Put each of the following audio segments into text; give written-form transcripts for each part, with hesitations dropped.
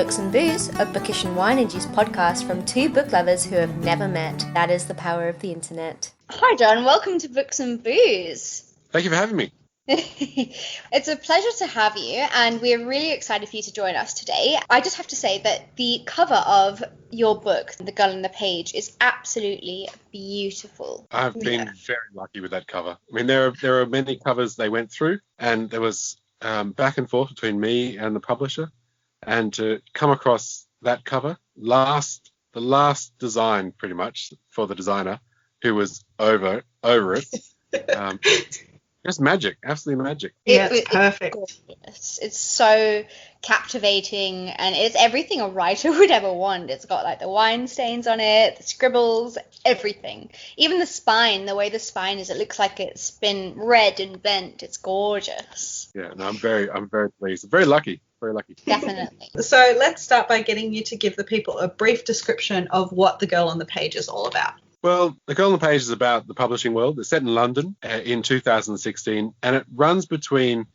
Books and Booze, a bookish and wine-induced podcast from two book lovers who have never met. That is the power of the internet. Hi John, welcome to Books and Booze. Thank you for having me. It's a pleasure to have you, and we're really excited for you to join us today. I just have to say that the cover of your book, The Girl on the Page, is absolutely beautiful. I've been very lucky with that cover. I mean, there are many covers they went through, and there was back and forth between me and the publisher, and to come across that cover, the last design pretty much for the designer, who was over it. Just magic, absolutely magic. Yeah, it's perfect. It's so captivating, and it's everything a writer would ever want. It's got like the wine stains on it, the scribbles, everything. Even the spine, the way the spine is, it looks like it's been read and bent. It's gorgeous. Yeah, no, I'm very pleased. Very lucky. Definitely. So let's start by getting you to give the people a brief description of what The Girl on the Page is all about. Well, The Girl on the Page is about the publishing world. It's set in London in 2016, and it runs between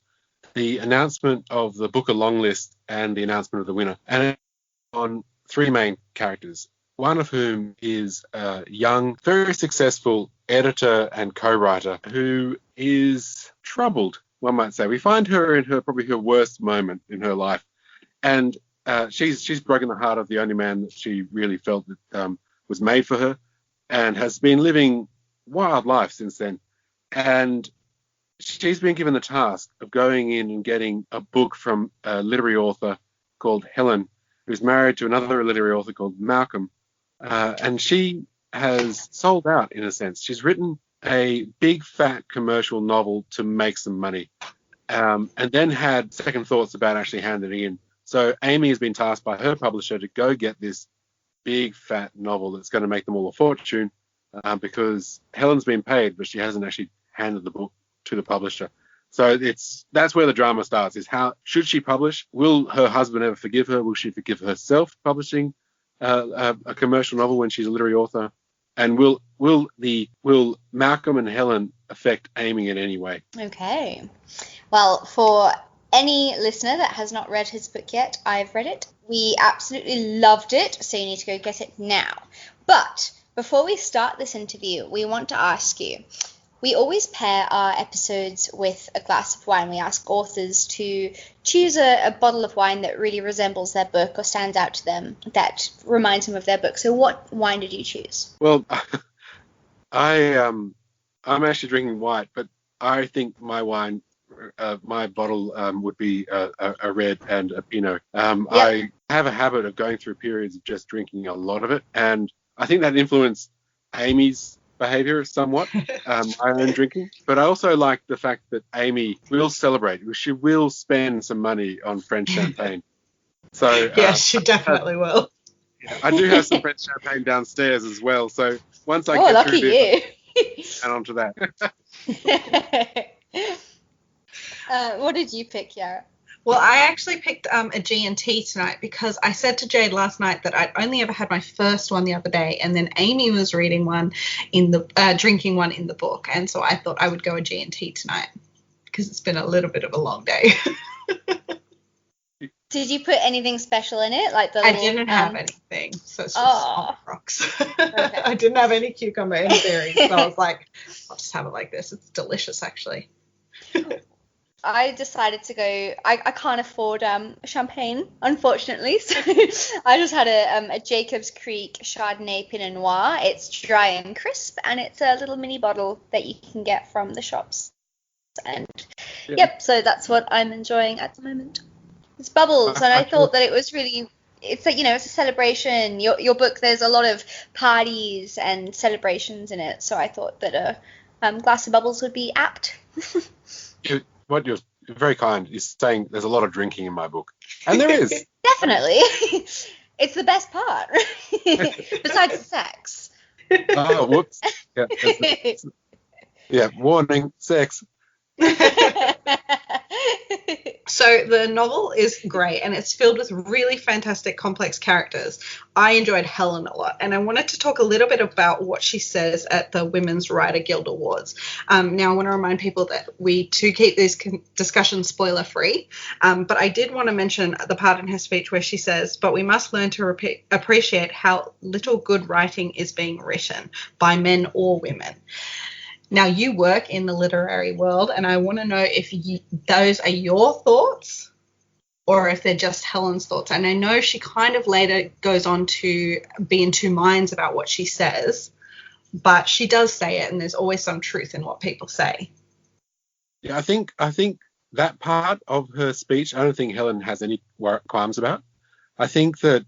the announcement of the Booker long list and the announcement of the winner, and it's on three main characters, one of whom is a young, very successful editor and co-writer who is troubled, one might say. We find her in probably her worst moment in her life, and she's broken the heart of the only man that she really felt that was made for her, and has been living wild life since then. And she's been given the task of going in and getting a book from a literary author called Helen, who's married to another literary author called Malcolm. And she has sold out, in a sense. She's written a big, fat commercial novel to make some money, and then had second thoughts about actually handing it in. So Amy has been tasked by her publisher to go get this big fat novel that's going to make them all a fortune, because Helen's been paid, but she hasn't actually handed the book to the publisher. So that's where the drama starts, is how should she publish? Will her husband ever forgive her? Will she forgive herself publishing a commercial novel when she's a literary author? And will Malcolm and Helen affect Amy in any way? Okay. Well, for any listener that has not read his book yet, I've read it. We absolutely loved it, so you need to go get it now. But before we start this interview, we want to ask you, we always pair our episodes with a glass of wine. We ask authors to choose a bottle of wine that really resembles their book or stands out to them, that reminds them of their book. So what wine did you choose? Well, I'm actually drinking white, but I think my wine, my bottle would be a red and a Pinot. Yep. I have a habit of going through periods of just drinking a lot of it, and I think that influenced Amy's behaviour somewhat, my own drinking. But I also like the fact that Amy will celebrate. She will spend some money on French champagne. So yes, she definitely will. I do have some French champagne downstairs as well. So once I get through this, and onto that. What did you pick, Chiara? Well, I actually picked a G&T tonight because I said to Jade last night that I'd only ever had my first one the other day, and then Amy was reading one drinking one in the book, and so I thought I would go a G&T tonight because it's been a little bit of a long day. Did you put anything special in it? I didn't have anything, so it's just rocks. Okay. I didn't have any cucumber in berries, so I was like, I'll just have it like this. It's delicious, actually. I decided to go. I can't afford champagne, unfortunately, so I just had a Jacob's Creek Chardonnay Pinot Noir. It's dry and crisp, and it's a little mini bottle that you can get from the shops. And so that's what I'm enjoying at the moment. It's bubbles, and I thought that it was really. It's like, it's a celebration. Your book, there's a lot of parties and celebrations in it, so I thought that a glass of bubbles would be apt. What you're very kind is saying there's a lot of drinking in my book. And there is. Definitely. It's the best part. Besides the sex. Oh, whoops. Yeah, warning, sex. So the novel is great, and it's filled with really fantastic, complex characters. I enjoyed Helen a lot, and I wanted to talk a little bit about what she says at the Women's Writer Guild Awards. Now, I want to remind people that we do keep these discussions spoiler-free, but I did want to mention the part in her speech where she says, "But we must learn to appreciate how little good writing is being written by men or women." Now, you work in the literary world, and I want to know if those are your thoughts or if they're just Helen's thoughts. And I know she kind of later goes on to be in two minds about what she says, but she does say it, and there's always some truth in what people say. Yeah, I think that part of her speech, I don't think Helen has any qualms about. I think that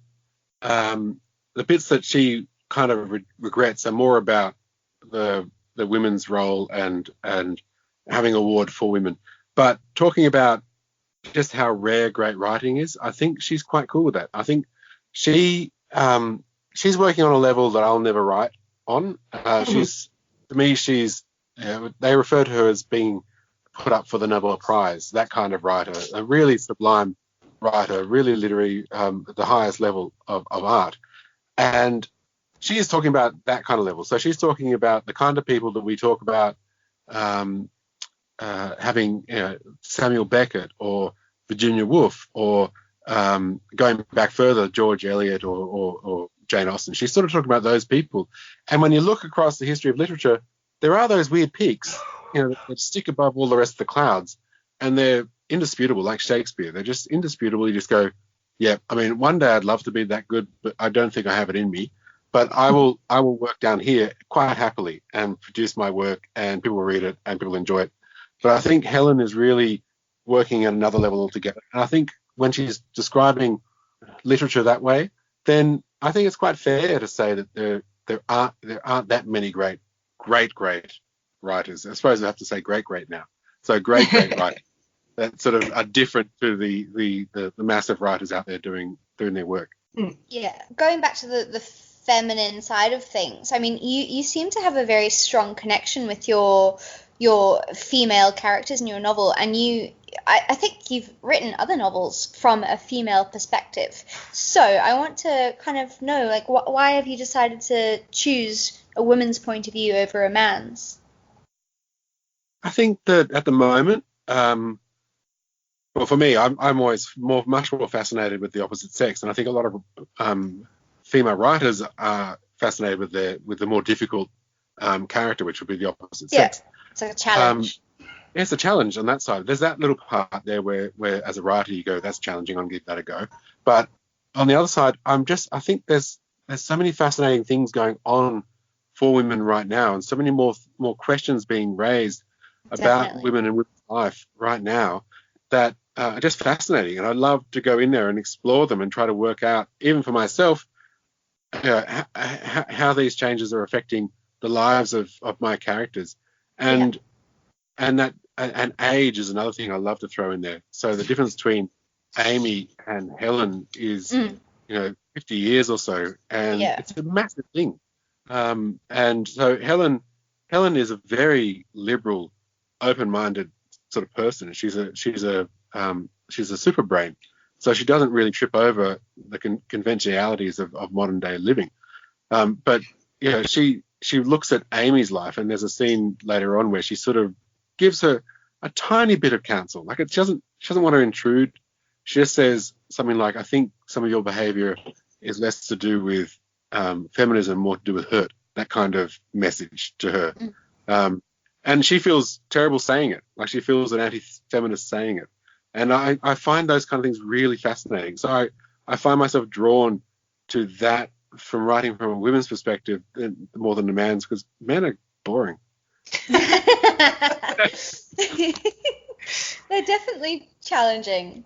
the bits that she kind of regrets are more about the women's role and having a award for women. But talking about just how rare great writing is, I think she's quite cool with that. I think she's working on a level that I'll never write on. She's, to me, they refer to her as being put up for the Nobel Prize, that kind of writer, a really sublime writer, really literary, at the highest level of art. And she is talking about that kind of level. So she's talking about the kind of people that we talk about having Samuel Beckett or Virginia Woolf or going back further, George Eliot or Jane Austen. She's sort of talking about those people. And when you look across the history of literature, there are those weird peaks, that stick above all the rest of the clouds, and they're indisputable, like Shakespeare. They're just indisputable. You just go, yeah, I mean, one day I'd love to be that good, but I don't think I have it in me. But I will work down here quite happily and produce my work, and people will read it and people enjoy it. But I think Helen is really working at another level altogether. And I think when she's describing literature that way, then I think it's quite fair to say that there aren't that many great writers. I suppose I have to say great now. So great writers that sort of are different to the massive writers out there doing their work. Yeah, going back to the feminine side of things, I mean, you seem to have a very strong connection with your female characters in your novel, and I think you've written other novels from a female perspective. So I want to kind of know, like, why have you decided to choose a woman's point of view over a man's? I think that at the moment, well, for me, I'm always much more fascinated with the opposite sex, and I think a lot of female writers are fascinated with the more difficult character, which would be the opposite sex. It's like a challenge. It's a challenge on that side. There's that little part there where as a writer you go, that's challenging, I'll give that a go. But on the other side, I think there's so many fascinating things going on for women right now, and so many more questions being raised about women and women's life right now that are just fascinating. And I'd love to go in there and explore them and try to work out, even for myself, how these changes are affecting the lives of my characters. And age is another thing I love to throw in there. So the difference between Amy and Helen is 50 years or so, and it's a massive thing. And so Helen is a very liberal, open-minded sort of person. She's a super brain, so she doesn't really trip over the conventionalities of modern day living. But she looks at Amy's life, and there's a scene later on where she sort of gives her a tiny bit of counsel. Like, she doesn't want to intrude. She just says something like, I think some of your behavior is less to do with feminism, more to do with hurt. That kind of message to her. And she feels terrible saying it. Like, she feels an anti-feminist saying it. And I find those kind of things really fascinating. So I find myself drawn to that from writing from a women's perspective more than a man's, because men are boring. They're definitely challenging.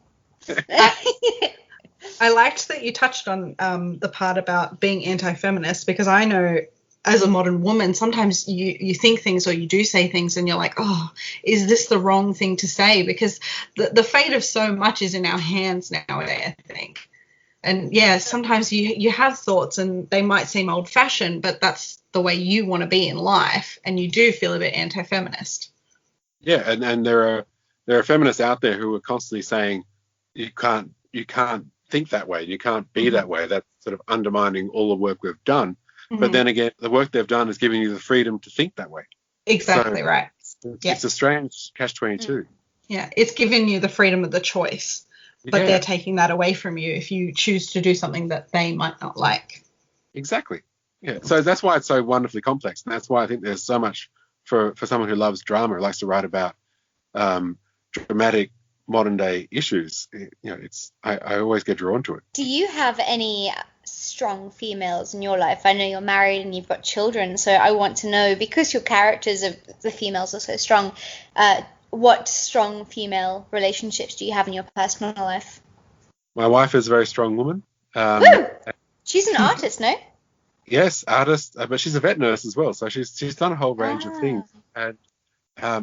I liked that you touched on the part about being anti-feminist, because I know as a modern woman, sometimes you think things or you do say things and you're like, oh, is this the wrong thing to say? Because the fate of so much is in our hands nowadays, I think. And yeah, sometimes you have thoughts and they might seem old-fashioned, but that's the way you want to be in life, and you do feel a bit anti-feminist. Yeah, and there are feminists out there who are constantly saying you can't think that way, you can't be that way. That's sort of undermining all the work we've done. But then again, the work they've done is giving you the freedom to think that way. Exactly right. It's a strange catch-22. Yeah, it's giving you the freedom of the choice, but they're taking that away from you if you choose to do something that they might not like. Exactly. Yeah. So that's why it's so wonderfully complex, and that's why I think there's so much for someone who loves drama, who likes to write about dramatic modern day issues. I always get drawn to it. Do you have any strong females in your life? I know you're married and you've got children, so I want to know, because your characters of the females are so strong, what strong female relationships do you have in your personal life? My wife is a very strong woman. Woo! She's an artist, no? Yes, artist, but she's a vet nurse as well, so she's done a whole range of things. And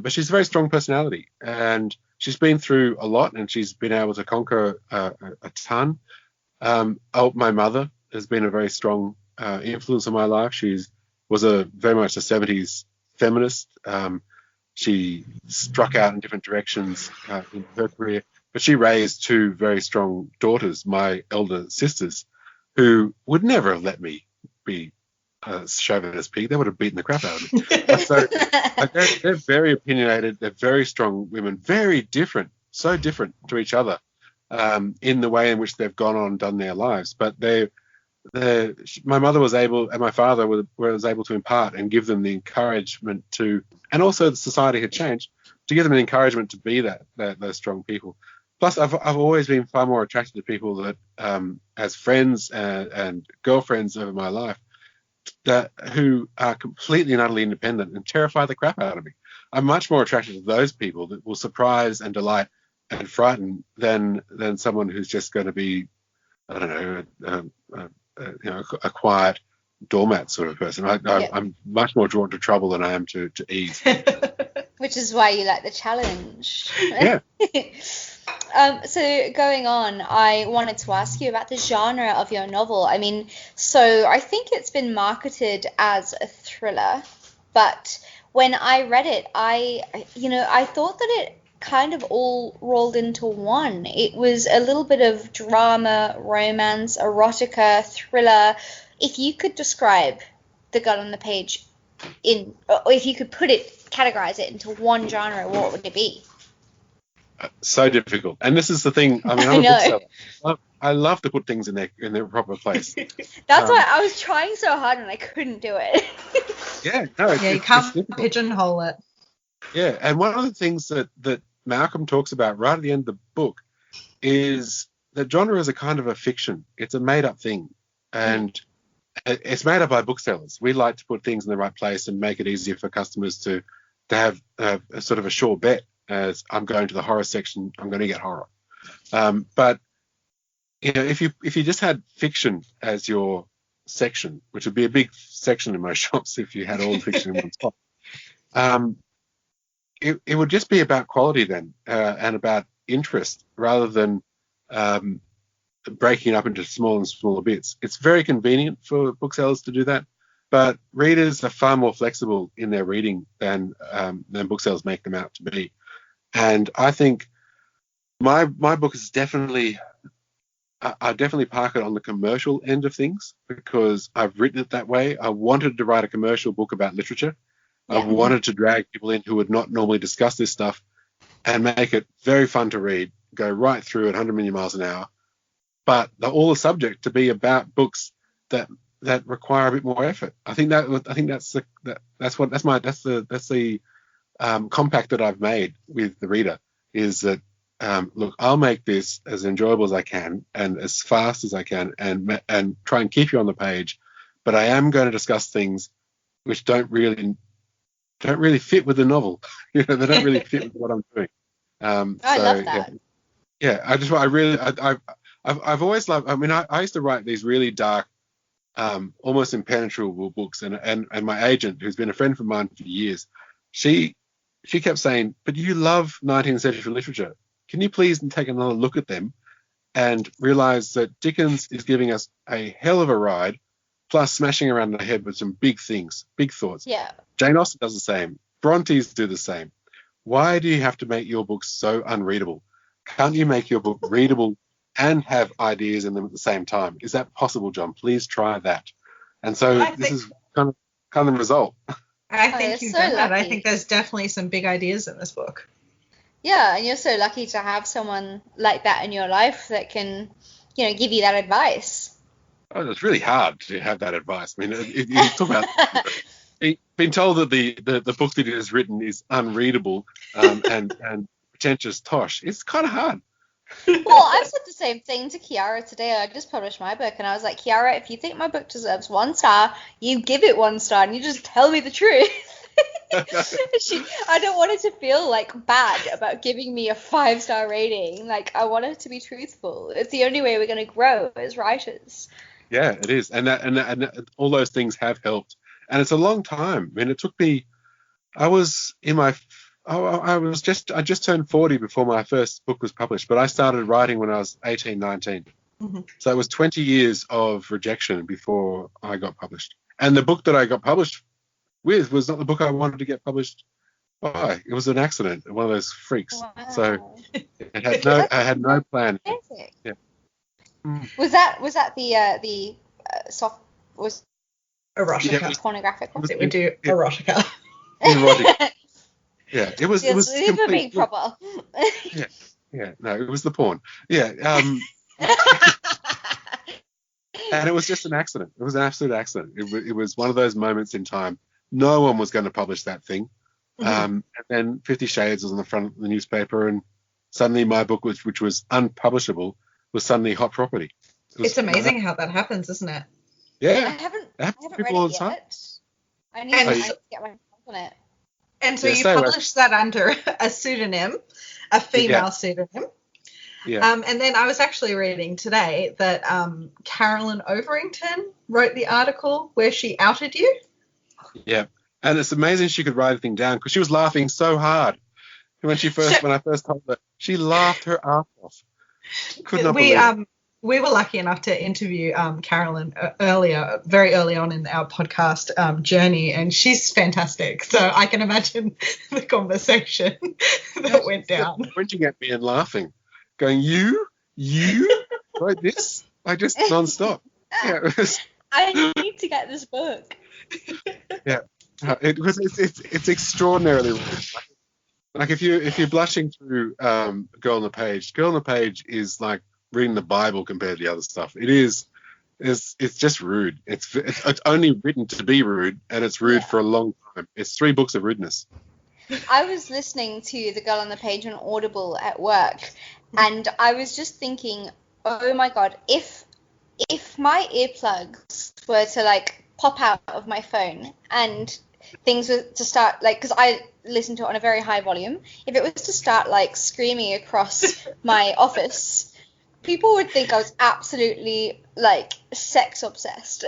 but she's a very strong personality, and she's been through a lot, and she's been able to conquer a ton. My mother has been a very strong influence on my life. She was very much a 70s feminist. She struck out in different directions in her career, but she raised two very strong daughters, my elder sisters, who would never have let me be a chauvinist pig. They would have beaten the crap out of me. So they're very opinionated. They're very strong women, very different, so different to each other in the way in which they've gone on and done their lives. But my mother was able, and my father was able to impart and give them the encouragement to, and also the society had changed, to give them an encouragement to be those strong people. Plus, I've always been far more attracted to people that, as friends and girlfriends over my life, who are completely and utterly independent and terrify the crap out of me. I'm much more attracted to those people that will surprise and delight and frighten than someone who's just going to be, I don't know, a quiet doormat sort of person. I'm much more drawn to trouble than I am to ease. Which is why you like the challenge. Yeah. So going on, I wanted to ask you about the genre of your novel. I mean, so I think it's been marketed as a thriller, but when I read it, I thought that it kind of all rolled into one. It was a little bit of drama, romance, erotica, thriller. If you could describe The Gun on the Page or if you could categorize it into one genre, what would it be? So difficult. And this is the thing. I mean, I'm a bookseller. I love to put things in their proper place. That's why I was trying so hard and I couldn't do it. You can't pigeonhole it. Yeah, and one of the things that Malcolm talks about right at the end of the book is that genre is a kind of a fiction. It's a made-up thing, and it's made up by booksellers. We like to put things in the right place and make it easier for customers to have a sort of a sure bet. As I'm going to the horror section, I'm going to get horror. But if you just had fiction as your section, which would be a big section in most shops if you had all the fiction in one spot, it would just be about quality then and about interest rather than breaking it up into smaller and smaller bits. It's very convenient for booksellers to do that, but readers are far more flexible in their reading than booksellers make them out to be. And I think my book is definitely, I definitely park it on the commercial end of things because I've written it that way. I wanted to write a commercial book about literature. I wanted to drag people in who would not normally discuss this stuff and make it very fun to read, go right through at 100 million miles an hour, but all the subject to be about books that require a bit more effort. I think that's the compact that I've made with the reader is that look, I'll make this as enjoyable as I can and as fast as I can and try and keep you on the page, but I am going to discuss things which don't really fit with the novel. They don't really fit with what I'm doing. I love that. I've always loved. I mean, I used to write these really dark, almost impenetrable books, and my agent, who's been a friend of mine for years, she kept saying, "But you love 19th century literature. Can you please take another look at them and realize that Dickens is giving us a hell of a ride, plus smashing around the head with some big things, big thoughts. Yeah. Jane Austen does the same. Brontes do the same. why do you have to make your books so unreadable? Can't you make your book readable and have ideas in them at the same time? Is that possible, John? Please try that. And so this is kind of the result. I think you've done that. I lucky. think there's definitely some big ideas in this book. Yeah, and you're so lucky to have someone like that in your life that can, give you that advice. Oh, it's really hard to have that advice. I mean, you talk about being told that the book that he has written is unreadable and pretentious tosh. It's kind of hard. Well, I've said the same thing to Chiara today. I just published my book, and I was like, Chiara, if you think my book deserves 1 star, you give it 1 star, and you just tell me the truth. I don't want her to feel like bad about giving me a 5-star rating. Like, I want her to be truthful. It's the only way we're going to grow as writers. Yeah, it is, and all those things have helped. And it's a long time. I mean, it took me. I just turned 40 before my first book was published, but I started writing when I was 18, 19. Mm-hmm. So it was 20 years of rejection before I got published. And the book that I got published with was not the book I wanted to get published by. It was an accident, one of those freaks. Wow. So I had no plan. Fantastic. Yeah. Was that the soft was Erotica. pornographic one? It would do erotica. Erotic. Yeah, it was Even being proper. Yeah, no, it was the porn. Yeah, and it was just an accident. It was an absolute accident. It was one of those moments in time. No one was going to publish that thing. And then 50 Shades was on the front of the newspaper, and suddenly my book, which was unpublishable, was suddenly hot property. It's amazing how that happens, isn't it? Yeah, I haven't read it yet. I need to get my hands on it. And so you published that under a pseudonym, a female pseudonym. Yeah. And then I was actually reading today that Carolyn Overington wrote the article where she outed you. Yeah. And it's amazing she could write a thing down because she was laughing so hard when I first told her. She laughed her ass off. Could not believe it. We were lucky enough to interview Carolyn very early on in our podcast journey, and she's fantastic. So I can imagine the conversation that went down. Pointing at me and laughing, going, "You wrote this?" Like just nonstop. Yeah, I need to get this book. Yeah, it's extraordinarily rude. Like if you're blushing through Girl on the Page is like reading the Bible compared to the other stuff. It's just rude. It's only written to be rude, and it's rude for a long time. It's 3 books of rudeness. I was listening to The Girl on the Page on Audible at work, and I was just thinking, oh my god, if my earplugs were to like pop out of my phone and things were to start like, because I listen to it on a very high volume, if it was to start like screaming across my office, people would think I was absolutely like sex obsessed.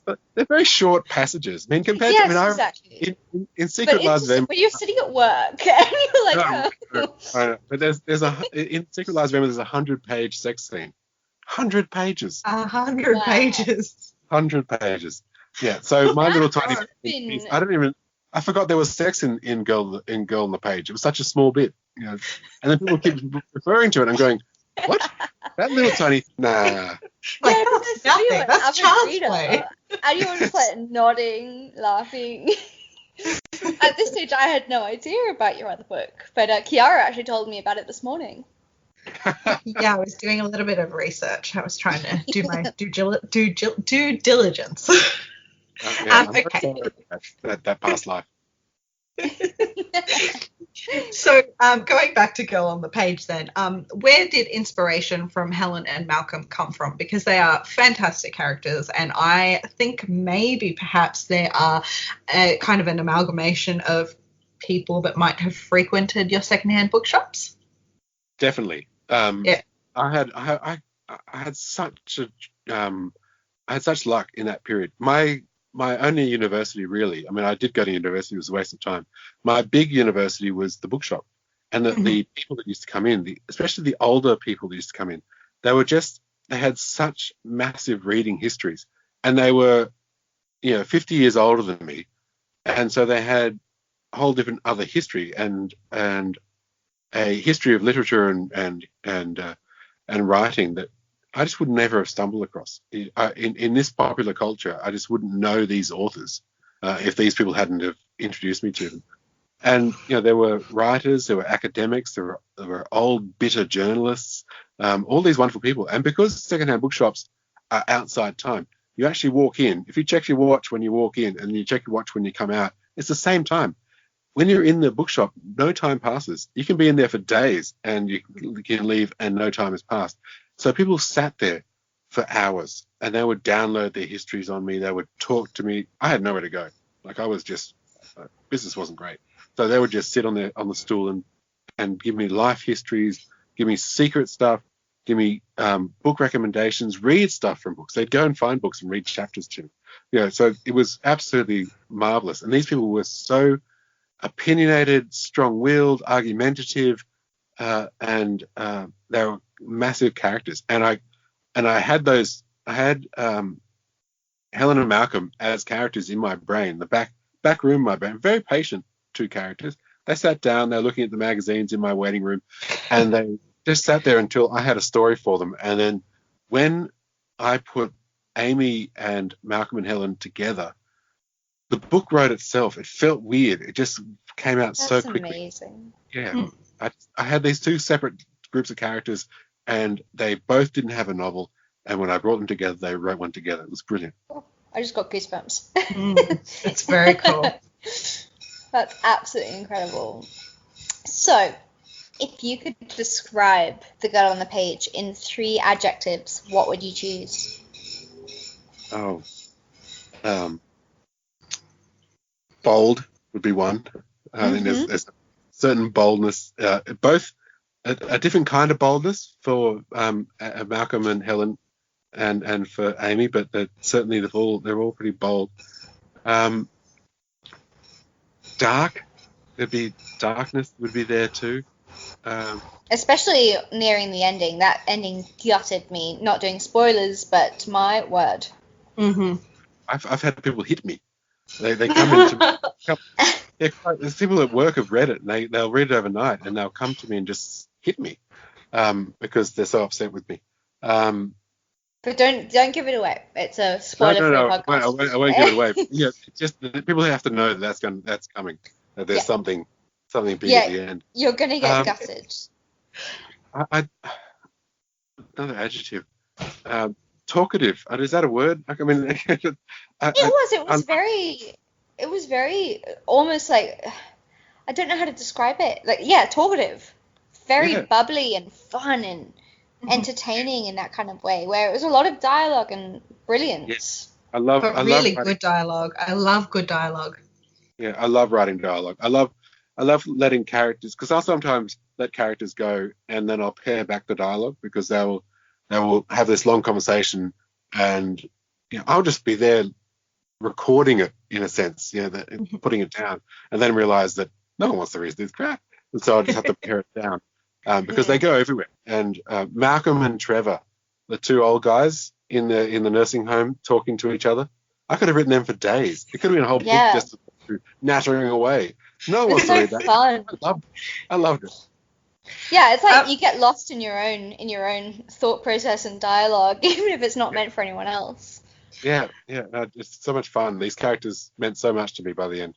But they're very short passages. I mean, compared to exactly. In Secret Lives of Emma, when you're sitting at work and you're like, but there's in Secret Lives of Emma there's a 100-page sex scene. 100 pages. 100 pages. 100 pages. Yeah. So my little tiny. I forgot there was sex in Girl on the Page. It was such a small bit, and then people keep referring to it. I'm going, what? That little tiny. Nah. Like, that's nothing. That's child's play. And you were just like nodding, laughing. At this stage, I had no idea about your other book, but Chiara actually told me about it this morning. Yeah, I was doing a little bit of research. I was trying to do my due diligence. Okay. That past life. So going back to Girl on the Page then, where did inspiration from Helen and Malcolm come from? Because they are fantastic characters, and I think maybe perhaps they are a kind of an amalgamation of people that might have frequented your secondhand bookshops. Definitely. Yeah. I had such luck in that period. My only university, really, I mean, I did go to university, it was a waste of time. My big university was the bookshop. And the people that used to come in, especially the older people that used to come in, they had such massive reading histories. And they were, 50 years older than me. And so they had whole different other history and a history of literature and writing that I just would never have stumbled across. In this popular culture, I just wouldn't know these authors if these people hadn't have introduced me to them. And there were writers, there were academics, there were old bitter journalists, all these wonderful people. And because secondhand bookshops are outside time, you actually walk in. If you check your watch when you walk in and you check your watch when you come out, it's the same time. When you're in the bookshop, no time passes. You can be in there for days and you can leave and no time has passed. So people sat there for hours and they would download their histories on me. They would talk to me. I had nowhere to go. Like I was just, business wasn't great. So they would just sit on the stool and give me life histories, give me secret stuff, give me book recommendations, read stuff from books. They'd go and find books and read chapters to me. So it was absolutely marvelous. And these people were so opinionated, strong-willed, argumentative, and they were massive characters. And I had Helen and Malcolm as characters in my brain, the back room of my brain. Very patient, two characters. They sat down, they were looking at the magazines in my waiting room, and they just sat there until I had a story for them. And then when I put Amy and Malcolm and Helen together, the book wrote itself. It felt weird. It just came out so quickly. That's amazing. Yeah. I had these two separate groups of characters, and they both didn't have a novel. And when I brought them together, they wrote one together. It was brilliant. Oh, I just got goosebumps. It's very cool. That's absolutely incredible. So, if you could describe the girl on the page in 3 adjectives, what would you choose? Bold would be one. I mean, there's a certain boldness, both a different kind of boldness for Malcolm and Helen and for Amy, but certainly they're all pretty bold. Darkness would be there too. Especially nearing the ending. That ending gutted me. Not doing spoilers, but my word. Mm-hmm. I've had people hit me. They come into me. There's people at work have read it and they'll read it overnight and they'll come to me and just hit me because they're so upset with me. But don't give it away. It's a spoiler-free podcast. I won't give it away. Yeah, just people have to know that's coming. That there's something big at the end. You're gonna get gutted. Another adjective. Talkative. Is that a word? I mean, it was very almost like, I don't know how to describe it. Like, talkative, very bubbly and fun and entertaining in that kind of way, where it was a lot of dialogue and brilliance. Yes. I love good dialogue. I love good dialogue. Yeah, I love writing dialogue. I love letting characters, because I'll sometimes let characters go and then I'll pare back the dialogue because they will have this long conversation and I'll just be there recording it in a sense, putting it down, and then realize that no one wants to read this crap, and so I just have to pare it down because they go everywhere. And Malcolm and Trevor, the two old guys in the nursing home talking to each other, I could have written them for days. It could have been a whole book just nattering away. No one wants to read that. Fun. I loved it. Yeah, it's like you get lost in your own thought process and dialogue, even if it's not meant for anyone else. Yeah, it's so much fun. These characters meant so much to me by the end.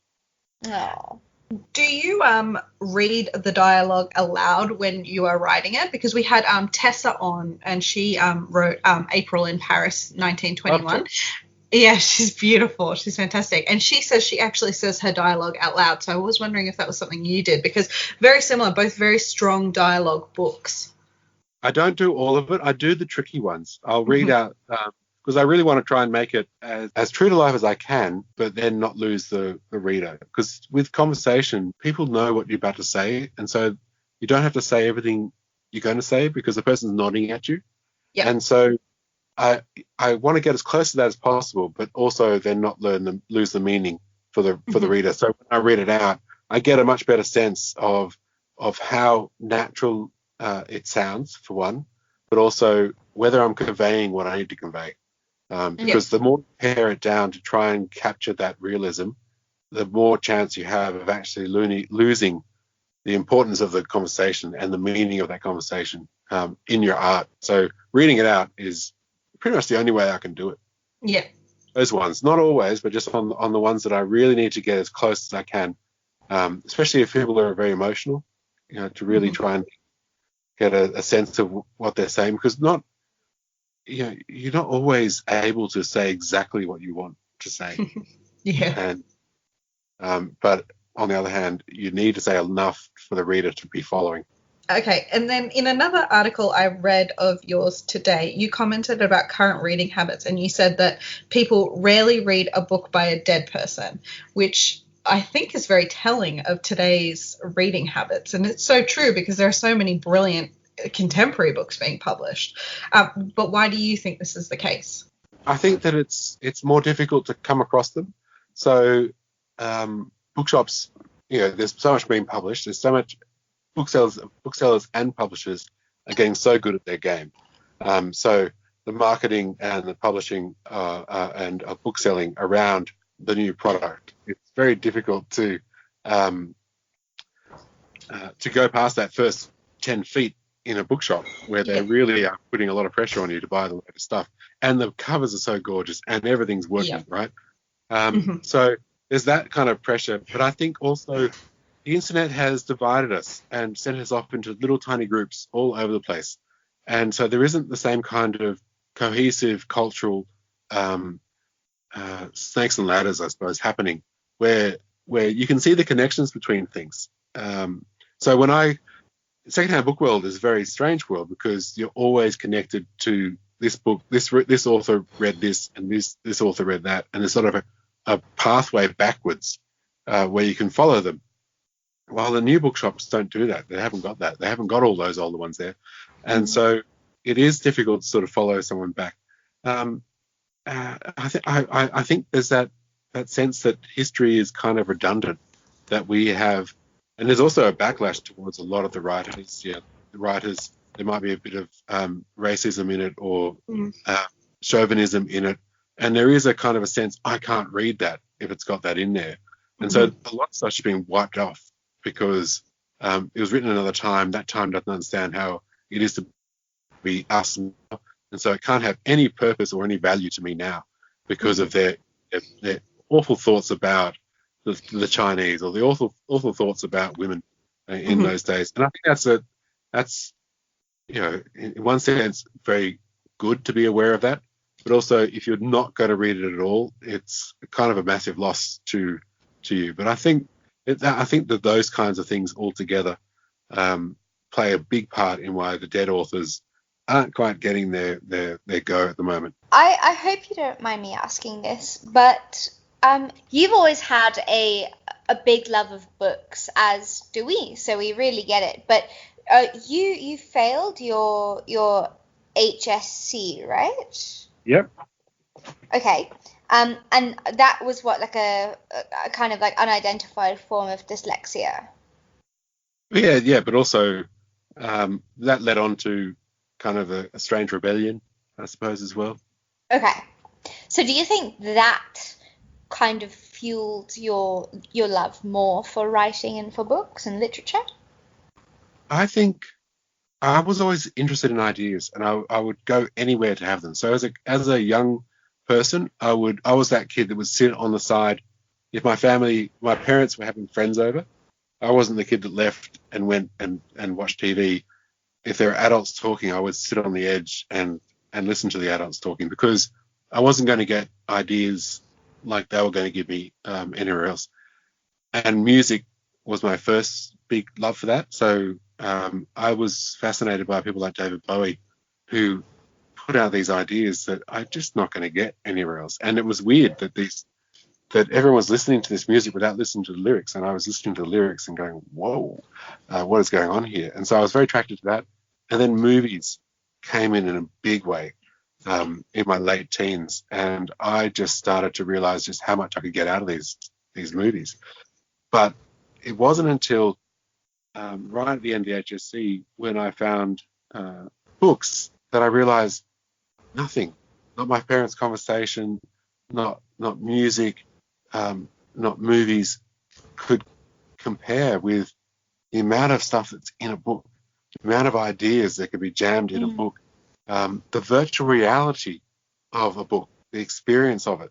Oh. Do you read the dialogue aloud when you are writing it? Because we had Tessa on, and she wrote April in Paris, 1921. Yeah, she's beautiful. She's fantastic. And she says she actually says her dialogue out loud. So I was wondering if that was something you did, because very similar, both very strong dialogue books. I don't do all of it. I do the tricky ones. I'll read out because I really want to try and make it as true to life as I can, but then not lose the reader. Because with conversation, people know what you're about to say. And so you don't have to say everything you're going to say because the person's nodding at you. Yeah. And so I want to get as close to that as possible, but also then not lose the meaning for the reader. So when I read it out, I get a much better sense of how natural it sounds, for one, but also whether I'm conveying what I need to convey. Because the more you pare it down to try and capture that realism, the more chance you have of actually losing the importance of the conversation and the meaning of that conversation in your art. So reading it out is pretty much the only way I can do it. Yeah. Those ones, not always, but just on the ones that I really need to get as close as I can, especially if people are very emotional, to really try and get a sense of what they're saying, because you're not always able to say exactly what you want to say. Yeah. And but on the other hand, you need to say enough for the reader to be following. Okay, and then in another article I read of yours today, you commented about current reading habits, and you said that people rarely read a book by a dead person, which I think is very telling of today's reading habits. And it's so true, because there are so many brilliant contemporary books being published. But why do you think this is the case? I think that it's more difficult to come across them. So bookshops, there's so much being published. There's so much booksellers and publishers are getting so good at their game. So the marketing and the publishing and book selling around the new product, it's very difficult to go past that first 10 feet in a bookshop where they really are putting a lot of pressure on you to buy the latest stuff. And the covers are so gorgeous and everything's working, right? So there's that kind of pressure. But I think also the internet has divided us and sent us off into little tiny groups all over the place. And so there isn't the same kind of cohesive cultural snakes and ladders, I suppose, happening where you can see the connections between things. So Secondhand book world is a very strange world, because you're always connected to this book. This author read this, and this author read that, and there's sort of a pathway backwards where you can follow them. While the new bookshops don't do that. They haven't got that. They haven't got all those older ones there, and so it is difficult to sort of follow someone back. I think there's that sense that history is kind of redundant, that we have. And there's also a backlash towards a lot of the writers. The writers, there might be a bit of racism in it, or chauvinism in it. And there is a kind of a sense, I can't read that if it's got that in there. And so a lot of stuff's been wiped off, because it was written another time. That time doesn't understand how it is to be us. And so it can't have any purpose or any value to me now, because of their awful thoughts about the Chinese, or the awful thoughts about women in those days. And I think that's in one sense very good to be aware of that, but also if you're not going to read it at all, it's kind of a massive loss to you. But I think that those kinds of things altogether play a big part in why the dead authors aren't quite getting their go at the moment. I hope you don't mind me asking this, but you've always had a big love of books, as do we, so we really get it. But you failed your HSC, right? Yep. Okay. And that was what, like a kind of like unidentified form of dyslexia? Yeah, but also that led on to kind of a strange rebellion, I suppose, as well. Okay. So do you think that kind of fueled your love more for writing and for books and literature? I think I was always interested in ideas, and I would go anywhere to have them. So as a young person, I was that kid that would sit on the side. If my parents were having friends over, I wasn't the kid that left and went and watched TV. If there were adults talking, I would sit on the edge and listen to the adults talking, because I wasn't going to get ideas like they were going to give me anywhere else. And music was my first big love for that. So I was fascinated by people like David Bowie, who put out these ideas that I'm just not going to get anywhere else. And it was weird that everyone was listening to this music without listening to the lyrics, and I was listening to the lyrics and going, whoa, what is going on here? And so I was very attracted to that. And then movies came in a big way in my late teens, and I just started to realize just how much I could get out of these movies. But it wasn't until right at the end of the HSC, when I found books, that I realized nothing, not my parents' conversation, not music, not movies could compare with the amount of stuff that's in a book, the amount of ideas that could be jammed in a book, the virtual reality of a book, the experience of it.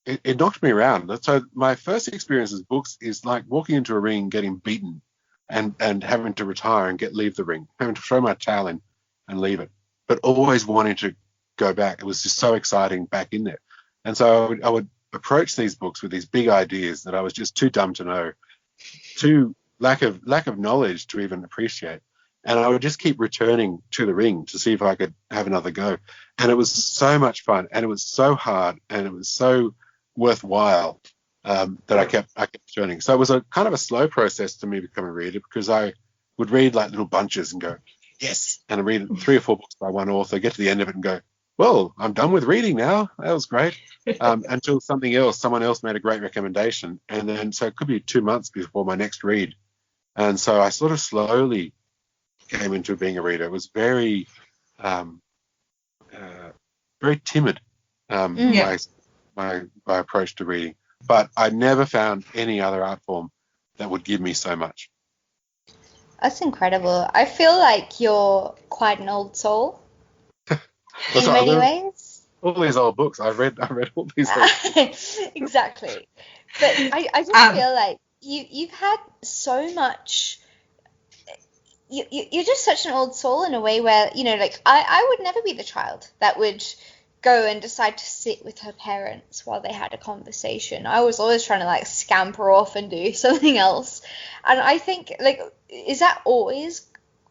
It knocked me around. So my first experience with books is like walking into a ring, getting beaten, and having to retire and leave the ring, having to throw my towel in and leave it, but always wanting to go back. It was just so exciting back in there. And so I would approach these books with these big ideas that I was just too dumb to know, too lack of knowledge to even appreciate. And I would just keep returning to the ring to see if I could have another go. And it was so much fun, and it was so hard, and it was so worthwhile that I kept returning. So it was a kind of a slow process to me becoming a reader, because I would read like little bunches and go, yes, and I read 3 or 4 books by one author, get to the end of it and go, well, I'm done with reading now. That was great. Until someone else made a great recommendation. And then, so it could be 2 months before my next read. And so I sort of slowly came into being a reader. It was very, very timid, my approach to reading. But I never found any other art form that would give me so much. That's incredible. I feel like you're quite an old soul. In many ways. All these old books. I read all these things. Exactly. But I just feel like you've had so much. You're just such an old soul in a way where, like I would never be the child that would go and decide to sit with her parents while they had a conversation. I was always trying to like scamper off and do something else. And I think, like, has that always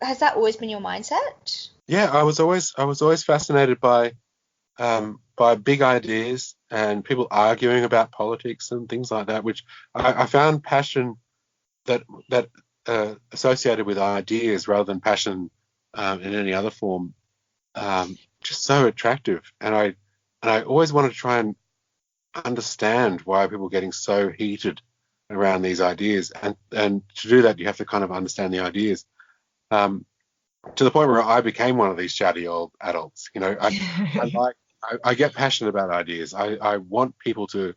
been your mindset? Yeah, I was always fascinated by big ideas and people arguing about politics and things like that, which I found passion that associated with ideas rather than passion in any other form just so attractive. And I always wanted to try and understand why people are getting so heated around these ideas, and to do that you have to kind of understand the ideas. To the point where I became one of these shouty old adults. I get passionate about ideas. I want people to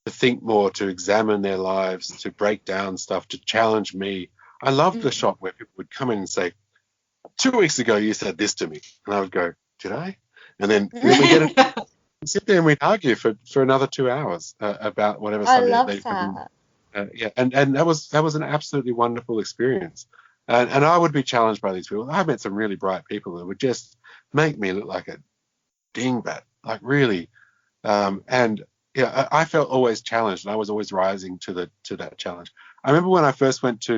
think more, to examine their lives, to break down stuff, to challenge me. I loved the shop where people would come in and say, 2 weeks ago you said this to me, and I would go, did I? And then we sit there and we'd argue for another 2 hours about whatever subject. I love that. And that was an absolutely wonderful experience. And I would be challenged by these people. I met some really bright people that would just make me look like a dingbat, like really. I felt always challenged, and I was always rising to that challenge. I remember when I first went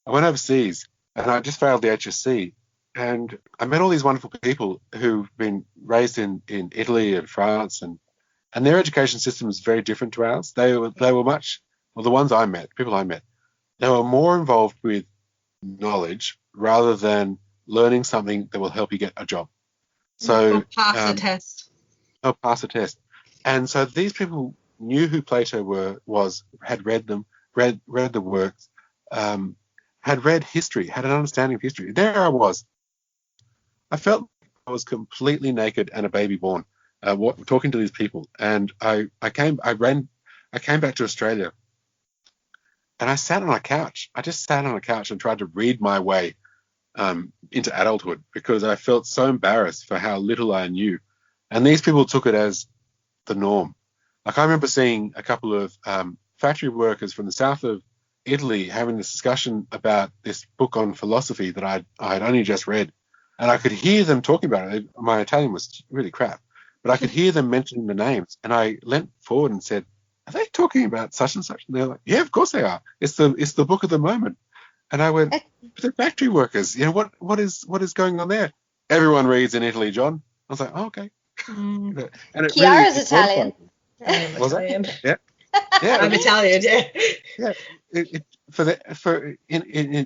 overseas, and I just failed the HSC, and I met all these wonderful people who've been raised in Italy and France, and their education system is very different to ours. They were the ones I met, people I met, they were more involved with knowledge rather than learning something that will help you get a job. So or pass a test. Oh, pass a test. And so these people knew who Plato was, had read them, read the works, had read history, had an understanding of history. There I was. I felt I was completely naked and a baby born, talking to these people. And I came back to Australia, and I sat on a couch. I just sat on a couch and tried to read my way into adulthood, because I felt so embarrassed for how little I knew. And these people took it as the norm. Like, I remember seeing a couple of factory workers from the south of Italy having this discussion about this book on philosophy that I had only just read, and I could hear them talking about it. My Italian was really crap, but I could hear them mentioning the names, and I leant forward and said, are they talking about such and such? And they're like, yeah, of course they are. It's the book of the moment. And I went, but they're factory workers. What is going on there? Everyone reads in Italy, John. I was like, oh, okay. And Chiara's Italian. Was Italian. it? Yeah. Yeah. I'm Italian. Yeah. For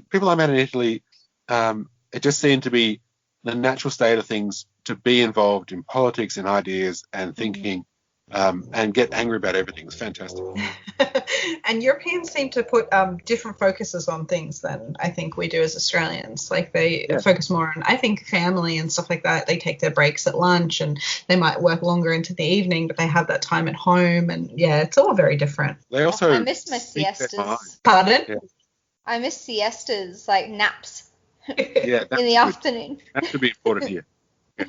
people I met in Italy, it just seemed to be the natural state of things to be involved in politics and ideas and thinking, and get angry about everything. It's fantastic. And Europeans seem to put different focuses on things than I think we do as Australians. Like they focus more on, I think, family and stuff like that. They take their breaks at lunch and they might work longer into the evening, but they have that time at home. And yeah, it's all very different. They also I miss my siestas. Pardon? Yeah. I miss siestas, like naps Yeah, in the afternoon. that should be important here. Yeah.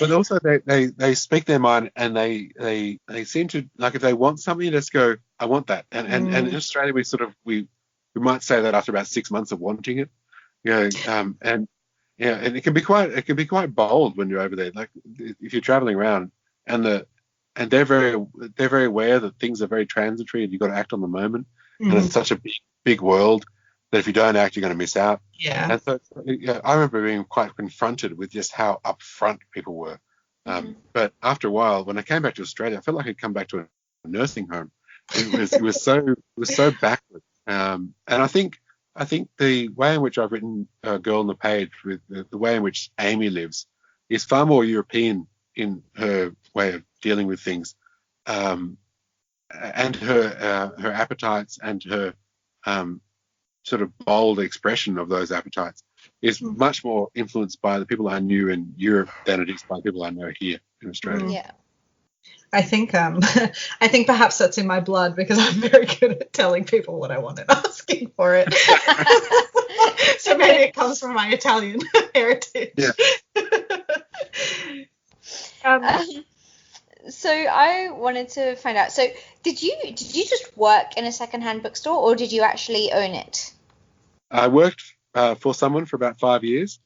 But also they speak their mind, and they seem to, like, if they want something, they just go, I want that. And in Australia we might say that after about 6 months of wanting it, and it can be quite bold when you're over there. Like if you're traveling around and they're very aware that things are very transitory and you've got to act on the moment, and it's such a big world that if you don't act, you're going to miss out. Yeah. And so I remember being quite confronted with just how upfront people were. But after a while, when I came back to Australia, I felt like I'd come back to a nursing home. It was so backward. And I think the way in which I've written Girl on the Page, with the way in which Amy lives, is far more European in her way of dealing with things, and her appetites and her sort of bold expression of those appetites is much more influenced by the people I knew in Europe than it is by people I know here in Australia. Yeah. I think perhaps that's in my blood because I'm very good at telling people what I want and asking for it. So maybe it comes from my Italian heritage. Yeah. So I wanted to find out. So did you just work in a secondhand bookstore, or did you actually own it? I worked for someone for about 5 years,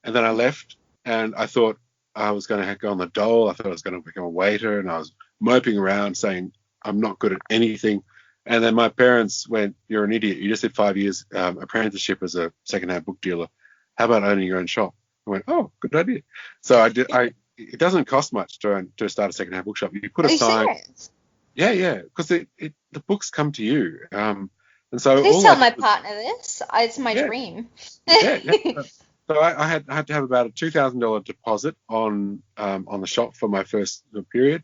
and then I left, and I thought I was going to go on the dole. I thought I was going to become a waiter, and I was moping around saying I'm not good at anything. And then my parents went, "You're an idiot. You just did 5 years apprenticeship as a secondhand book dealer. How about owning your own shop?" I went, "Oh, good idea." So I did. It doesn't cost much to start a secondhand bookshop. You put a sign. Serious? Yeah, because the books come to you. And so Please tell my partner this. It's my dream. Yeah. So I had to have about a $2,000 deposit on the shop for my first period,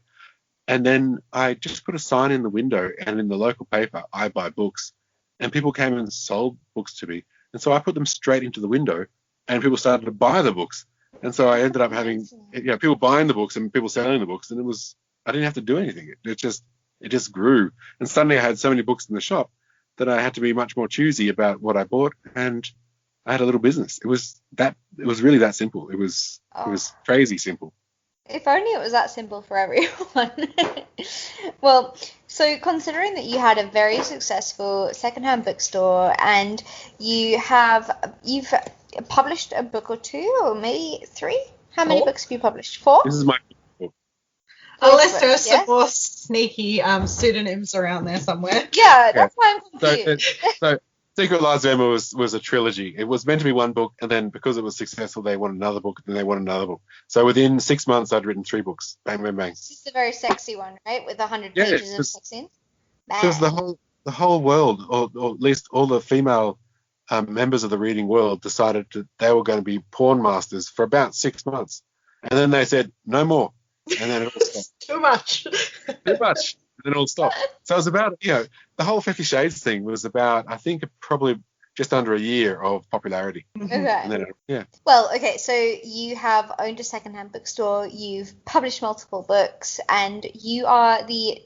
and then I just put a sign in the window, and in the local paper, I buy books, and people came and sold books to me, and so I put them straight into the window, and people started to buy the books, and so I ended up having people buying the books and people selling the books, and I didn't have to do anything. It just grew, and suddenly I had so many books in the shop that I had to be much more choosy about what I bought, and I had a little business. It was really that simple. It was crazy simple. If only it was that simple for everyone. Well, so considering that you had a very successful secondhand bookstore and you've published a book or two, or maybe 3? How many books have you published? 4? This is my book. Unless there's some more sneaky pseudonyms around there somewhere. Yeah, that's why I'm confused. So Secret Lives of Emma was a trilogy. It was meant to be one book, and then because it was successful, they wanted another book, and then they wanted another book. So within 6 months, I'd written 3 books. Bang, bang, bang. This is the very sexy one, right? With 100 pages of sex scenes. Because the whole world, or at least all the female members of the reading world, decided that they were going to be porn masters for about 6 months, and then they said no more, and then it all stopped. Too much. And then it all stopped. So it was about, the whole 50 Shades thing was about, I think, probably just under a year of popularity. Okay. And then, Well, okay, so you have owned a secondhand bookstore, you've published multiple books, and you are the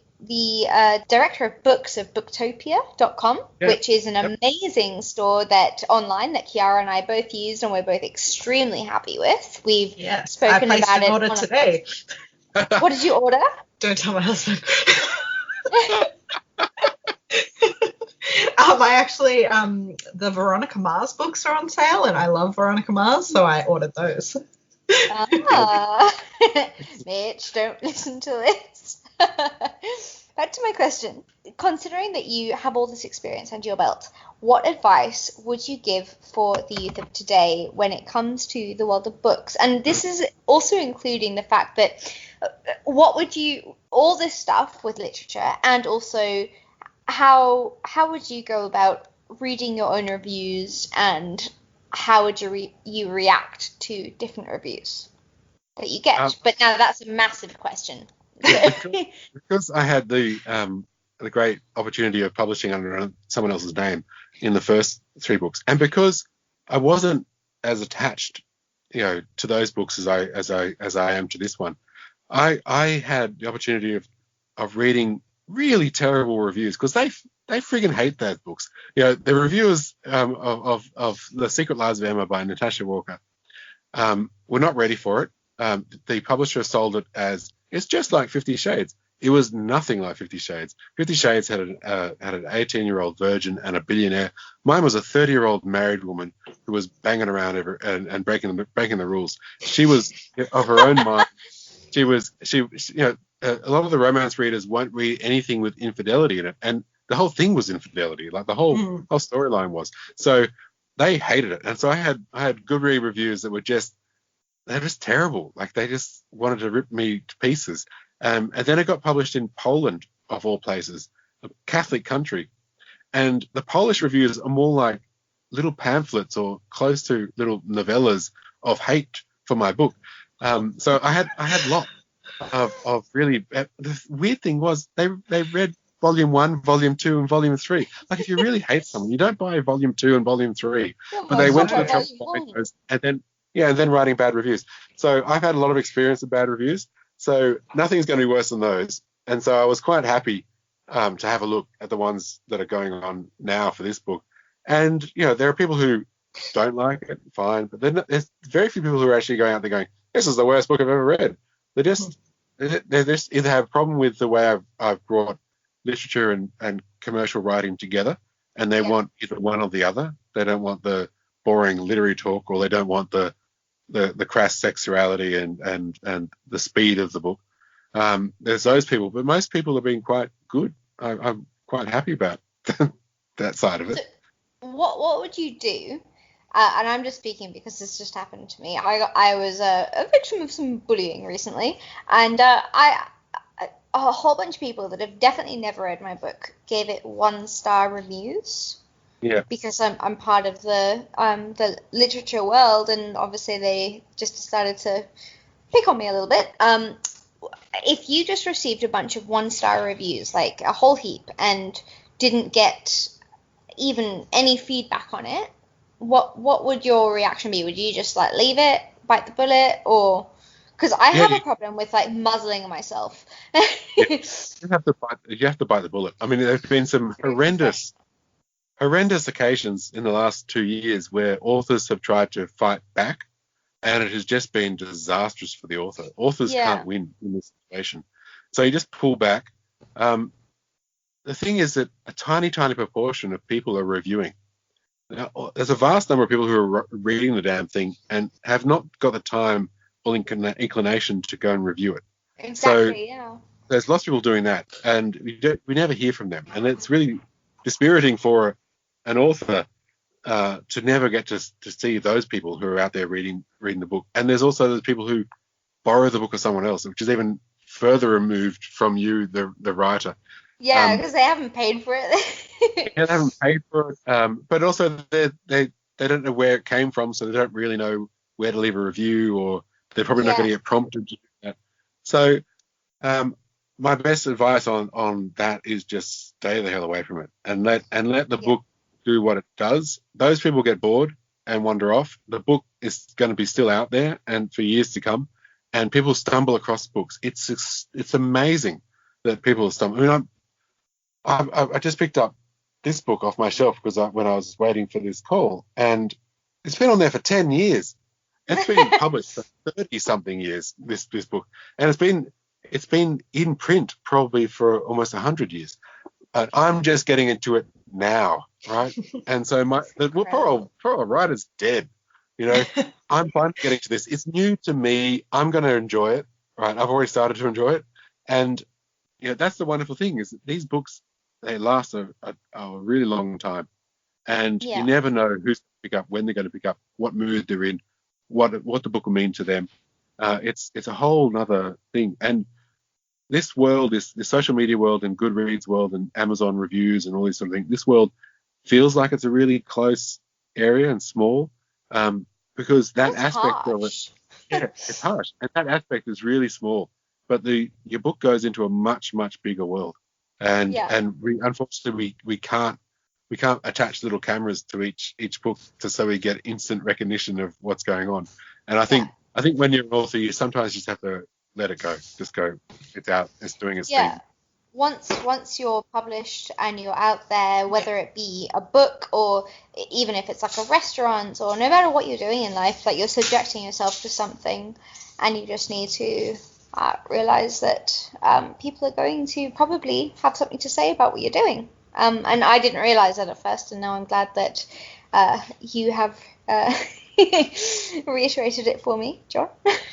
director of books of booktopia.com, which is an amazing store online that Chiara and I both used, and we're both extremely happy with. We've spoken about it. Order today. What did you order? Don't tell my husband. I actually, the Veronica Mars books are on sale, and I love Veronica Mars, so I ordered those. Mitch, don't listen to this. Back to my question. Considering that you have all this experience under your belt, what advice would you give for the youth of today when it comes to the world of books? And this is also including the fact that all this stuff with literature, and also how would you go about reading your own reviews, and how would you react to different reviews that you get? But now that's a massive question. Yeah, because I had the the great opportunity of publishing under someone else's name in the first 3 books, and because I wasn't as attached, to those books as I am to this one, I had the opportunity of reading really terrible reviews, because they friggin' hate those books. The reviewers of The Secret Lives of Emma by Natasha Walker were not ready for it. The publisher sold it as, it's just like 50 Shades. It was nothing like 50 Shades. 50 Shades had an 18-year-old virgin and a billionaire. Mine was a 30-year-old married woman who was banging around and breaking the rules. She was of her own mind. She a lot of the romance readers won't read anything with infidelity in it, and the whole thing was infidelity. Like the whole storyline was. So they hated it, and so I had good reviews that were just terrible. Like they just wanted to rip me to pieces. And then it got published in Poland, of all places, a Catholic country. And the Polish reviews are more like little pamphlets or close to little novellas of hate for my book. So I had lots of really. The weird thing was they read Volume 1, Volume 2, and Volume 3. Like if you really hate someone, you don't buy Volume 2 and Volume 3. But they went to the trouble of buying those, and then writing bad reviews. So I've had a lot of experience with bad reviews. So nothing's going to be worse than those. And so I was quite happy to have a look at the ones that are going on now for this book. And, there are people who don't like it, fine. But then there's very few people who are actually going out there going, this is the worst book I've ever read. They just either have a problem with the way I've brought literature and commercial writing together, and they want either one or the other. They don't want the boring literary talk, or they don't want the crass sexuality and the speed of the book. There's those people, but most people are being quite good. I'm quite happy about that side of it. So what would you do? And I'm just speaking because this just happened to me. I was a victim of some bullying recently, and a whole bunch of people that have definitely never read my book gave it 1-star reviews. Yeah. Because I'm part of the literature world, and obviously they just decided to pick on me a little bit. If you just received a bunch of 1-star reviews, like a whole heap, and didn't get even any feedback on it, what would your reaction be? Would you just leave it, bite the bullet, or? Because I have a problem with muzzling myself. You have to bite the bullet. I mean, there's been some horrendous occasions in the last 2 years where authors have tried to fight back, and it has just been disastrous for the author. Authors can't win in this situation. So you just pull back. The thing is that a tiny, tiny proportion of people are reviewing. Now, there's a vast number of people who are reading the damn thing and have not got the time or inclination to go and review it. Exactly, so there's lots of people doing that, and we never hear from them. And it's really dispiriting for an author to never get to see those people who are out there reading the book. And there's also those people who borrow the book of someone else, which is even further removed from you, the writer. Yeah, because they haven't paid for it. They haven't paid for it, but also they don't know where it came from, so they don't really know where to leave a review, or they're probably not going to get prompted to do that. So my best advice on that is just stay the hell away from it, and let the book do what it does. Those people get bored and wander off. The book is going to be still out there and for years to come, and people stumble across books. It's amazing that people stumble. I mean, I just picked up this book off my shelf when I was waiting for this call, and it's been on there for 10 years. It's been published for 30-something years, this book, and it's been in print probably for almost 100 years. I'm just getting into it now, right? And so poor old writer's dead. I'm finally getting to this. It's new to me. I'm going to enjoy it, right? I've already started to enjoy it, and that's the wonderful thing, is that these books, they last a really long time, and you never know who's going to pick up, when they're going to pick up, what mood they're in, what the book will mean to them. It's a whole nother thing. And this world, this social media world and Goodreads world and Amazon reviews and all these sort of things, this world feels like it's a really close area and small, because that aspect of it, it's harsh, and that aspect is really small. But your book goes into a much, much bigger world. and Yeah. we unfortunately we can't attach little cameras to each book so we get instant recognition of what's going on. And I think when you're an author, you sometimes just have to let it go. Just go. It's out. It's doing its thing. Once you're published and you're out there, whether it be a book or even if it's like a restaurant, or no matter what you're doing in life, like you're subjecting yourself to something, and you just need to realize that people are going to probably have something to say about what you're doing. And I didn't realize that at first, and now I'm glad that you have reiterated it for me, John.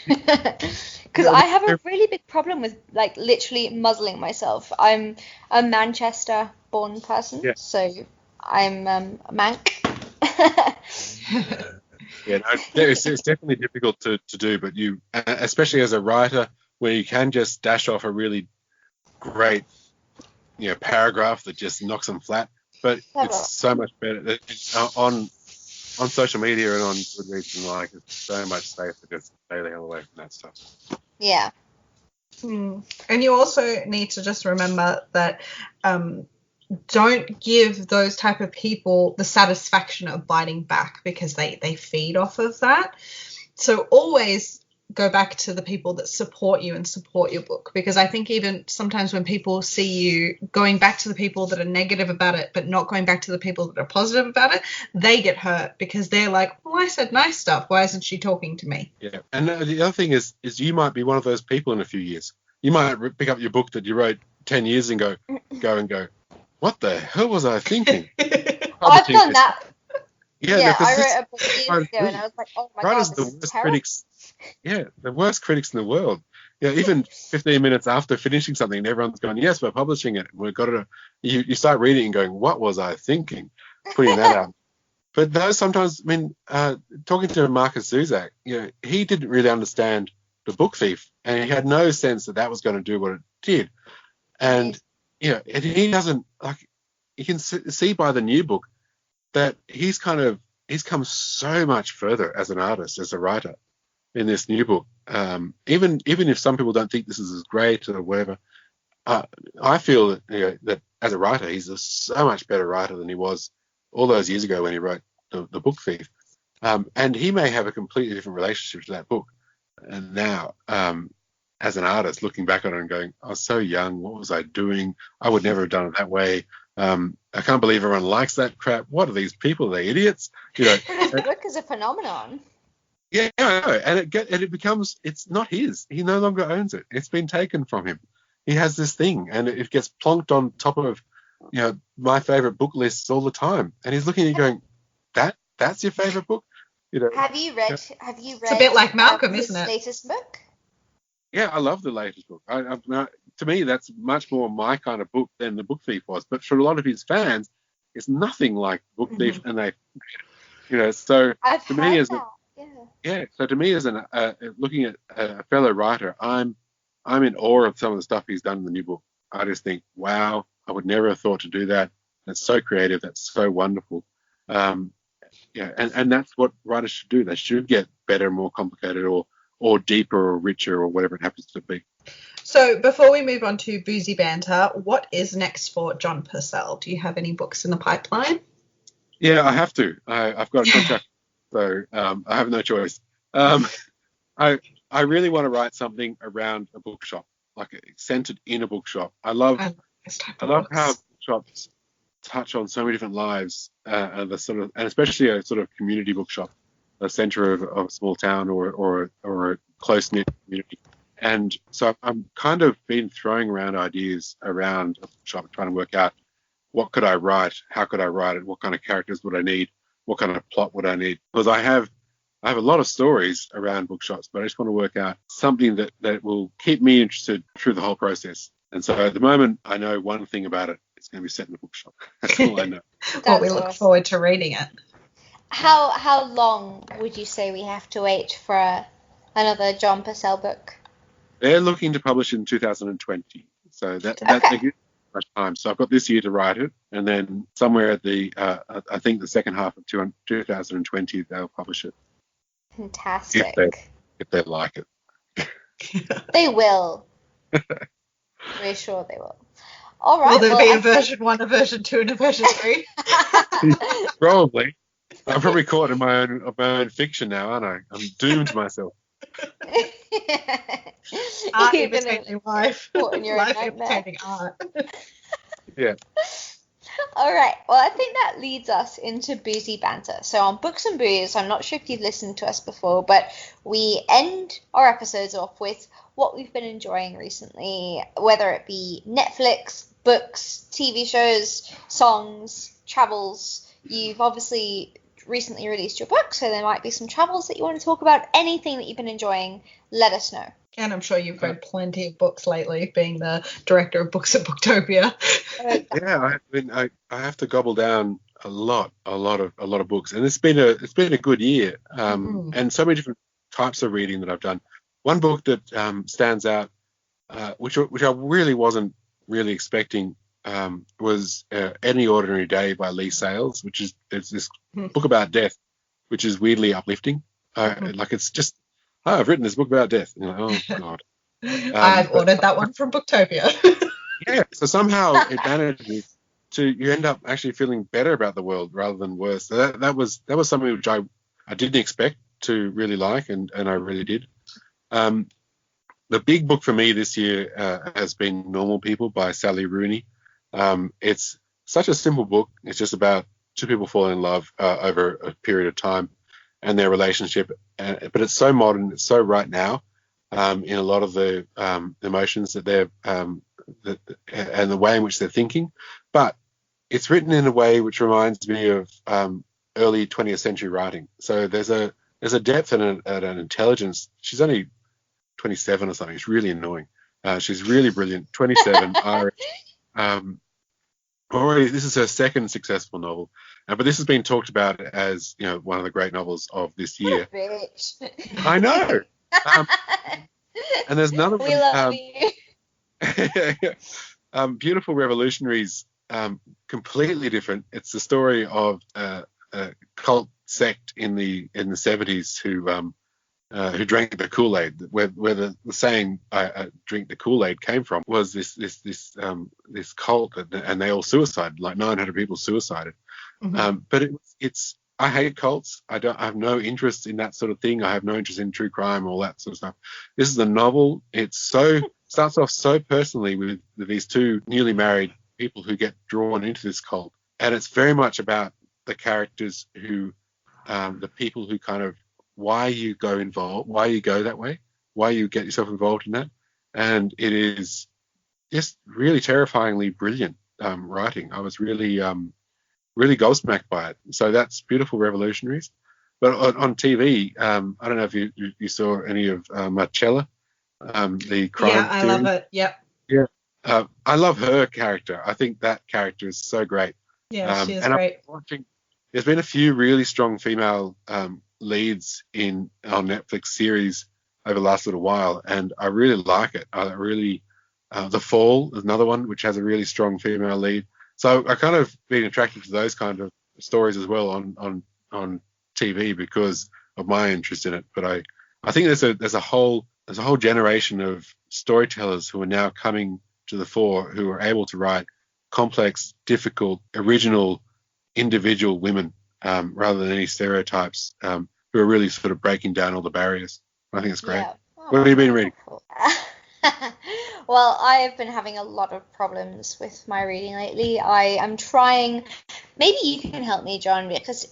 Because I have a really big problem with like literally muzzling myself. I'm a Manchester-born person, so I'm a Manc. Yeah, no, it's definitely difficult to do, but you, especially as a writer, where you can just dash off a really great, paragraph that just knocks them flat. But it's so much better on social media and on Goodreads and like, it's so much safer to just stay the hell away from that stuff. Yeah. And you also need to just remember that don't give those type of people the satisfaction of biting back, because they feed off of that. So always go back to the people that support you and support your book, because I think even sometimes when people see you going back to the people that are negative about it but not going back to the people that are positive about it, they get hurt because they're like, well, I said nice stuff, why isn't she talking to me? Yeah, and the other thing is you might be one of those people in a few years. You might pick up your book that you wrote 10 years ago, go, what the hell was I thinking? I've done that. Yeah, I wrote a book years ago and I was like, oh my God, this is terrible. Critics. Yeah, the worst critics in the world. Yeah, even 15 minutes after finishing something, everyone's going, yes, we're publishing it. We've got it. You start reading and going, what was I thinking? Putting that out. But those sometimes, talking to Marcus Zuzak, he didn't really understand The Book Thief, and he had no sense that was going to do what it did. And, and he doesn't, like, you can see by the new book that he's come so much further as an artist, as a writer in this new book. Even if some people don't think this is as great or whatever, I feel that as a writer, he's a so much better writer than he was all those years ago when he wrote the Book Thief. And he may have a completely different relationship to that book. And now, as an artist, looking back on it and going, I was so young, what was I doing? I would never have done it that way. I can't believe everyone likes that crap. What are these people? Are they idiots? But the book is a phenomenon. Yeah, I know. And it becomes, it's not his. He no longer owns it. It's been taken from him. He has this thing, and it gets plonked on top of, my favorite book lists all the time. And he's looking at you going, that's your favorite book? Have you read? It's a bit like Malcolm, isn't it? Latest book? Yeah, I love the latest book. To me, that's much more my kind of book than The Book Thief was. But for a lot of his fans, it's nothing like Book Thief, and they, so I've to heard me that. So to me as an looking at a fellow writer, I'm in awe of some of the stuff he's done in the new book. I just think, wow, I would never have thought to do that. That's so creative. That's so wonderful. And that's what writers should do. They should get better, more complicated, or deeper, or richer, or whatever it happens to be. So before we move on to boozy banter, what is next for John Purcell? Do you have any books in the pipeline? Yeah, I have to. I've got a contract, so I have no choice. I really want to write something around a bookshop, like centered in a bookshop. I love how bookshops touch on so many different lives, and especially a sort of community bookshop, a center of a small town or a close knit community. And so I'm kind of been throwing around ideas around a bookshop, trying to work out what could I write, how could I write it, what kind of characters would I need, what kind of plot would I need? Because I have a lot of stories around bookshops, but I just want to work out something that will keep me interested through the whole process. And so at the moment, I know one thing about it. It's going to be set in a bookshop. That's all I know. Well, we look forward to reading it. How long would you say we have to wait for another John Purcell book? They're looking to publish in 2020. So that's much time. So I've got this year to write it, and then somewhere at I think the second half of 2020 they'll publish it. Fantastic. If they like it. They will. We're sure they will. All right. Will there well, be I a version 1, a version 2, and a version 3? Probably. I'm probably caught in my own fiction now, aren't I? I'm doomed to myself. Art You're gonna imitating life. caught in your own Life nightmare. imitating art. Yeah. All right. Well, I think that leads us into boozy banter. So on Books and Booze, I'm not sure if you've listened to us before, but we end our episodes off with what we've been enjoying recently, whether it be Netflix, books, TV shows, songs, travels. You've obviously recently released your book, so there might be some travels that you want to talk about. Anything that you've been enjoying, let us know. And I'm sure you've read plenty of books lately, being the director of books at Booktopia. Yeah, I have to gobble down a lot of books, and it's been a good year, and so many different types of reading that I've done. One book that stands out, which I really wasn't really expecting, was Any Ordinary Day by Lee Sales, which is this book about death, which is weirdly uplifting. Like it's just, I've written this book about death. And you're like, oh God. I've ordered that one from Booktopia. Yeah, so somehow it manages to, you end up actually feeling better about the world rather than worse. So that was something which I didn't expect to really like, and I really did. The big book for me this year has been Normal People by Sally Rooney. It's such a simple book. It's just about two people falling in love over a period of time and their relationship. But it's so modern, it's so right now in a lot of the emotions that they're and the way in which they're thinking. But it's written in a way which reminds me of early 20th century writing. So there's a depth and an intelligence. She's only 27 or something. It's really annoying. She's really brilliant. 27, Irish. Already, this is her second successful novel, but this has been talked about as, you know, one of the great novels of this year. Bitch. I know. And there's another one. We love you. Beautiful Revolutionaries, completely different. It's the story of a cult sect in the 70s who drank the Kool-Aid. Where the saying "I drink the Kool-Aid" came from was this cult, and they all suicided. Like 900 people suicided. But it's I hate cults. I have no interest in that sort of thing. I have no interest in true crime, all that sort of stuff. This is a novel. Starts off so personally with these two newly married people who get drawn into this cult, and it's very much about the characters who, the people who kind of why you go that way, why you get yourself involved in that, and it is just really terrifyingly brilliant writing. I was really gobsmacked by it. So that's Beautiful Revolutionaries. But on TV, I don't know if you saw any of Marcella, the crime Yeah, I series. love it. Yep. Yeah. I love her character. I think that character is so great. Yeah, she is and great. There's been a few really strong female leads on Netflix series over the last little while, and I really like it. The Fall is another one which has a really strong female lead. So I kind of been attracted to those kind of stories as well on TV because of my interest in it. But I think there's a whole generation of storytellers who are now coming to the fore who are able to write complex, difficult, original, individual women rather than any stereotypes, who are really sort of breaking down all the barriers. I think it's great. Yeah. What have you been reading? Well, I have been having a lot of problems with my reading lately. I am trying. Maybe you can help me, John, because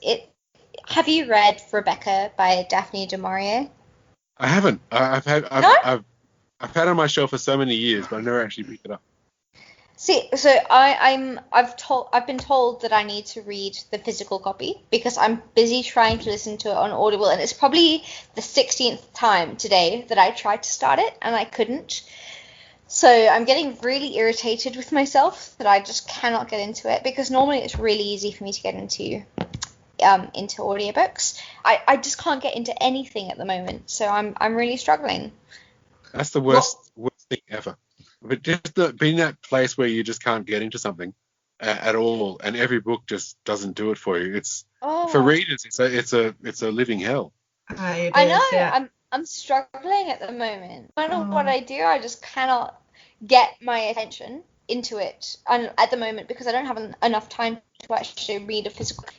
have you read Rebecca by Daphne du Maurier? I haven't. I've had it on my shelf for so many years, but I never actually picked it up. See, so I've been told that I need to read the physical copy because I'm busy trying to listen to it on Audible, and it's probably the 16th time today that I tried to start it and I couldn't. So I'm getting really irritated with myself that I just cannot get into it, because normally it's really easy for me to get into audiobooks. I just can't get into anything at the moment, so I'm really struggling. That's the worst thing ever. But just being that place where you just can't get into something at all, and every book just doesn't do it for you. For readers, it's a living hell. I know. Yeah. I'm struggling at the moment. No matter what I do, I just cannot get my attention into it at the moment because I don't have enough time to actually read a physical book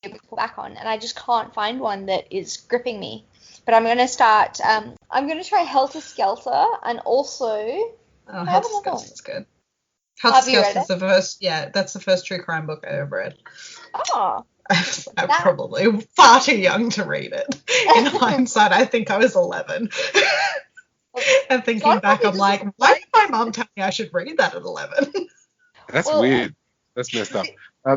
to pull back on, and I just can't find one that is gripping me. But I'm going to start. I'm going to try Helter Skelter, and also. Oh, Helter Skelter is good. Have Helter you read Skelter is it? the first. Yeah, that's the first true crime book I ever read. Oh. I'm probably far too young to read it. In hindsight, I think I was 11. And thinking back, I'm like, why did my mum tell me I should read that at 11? That's weird. That's messed up.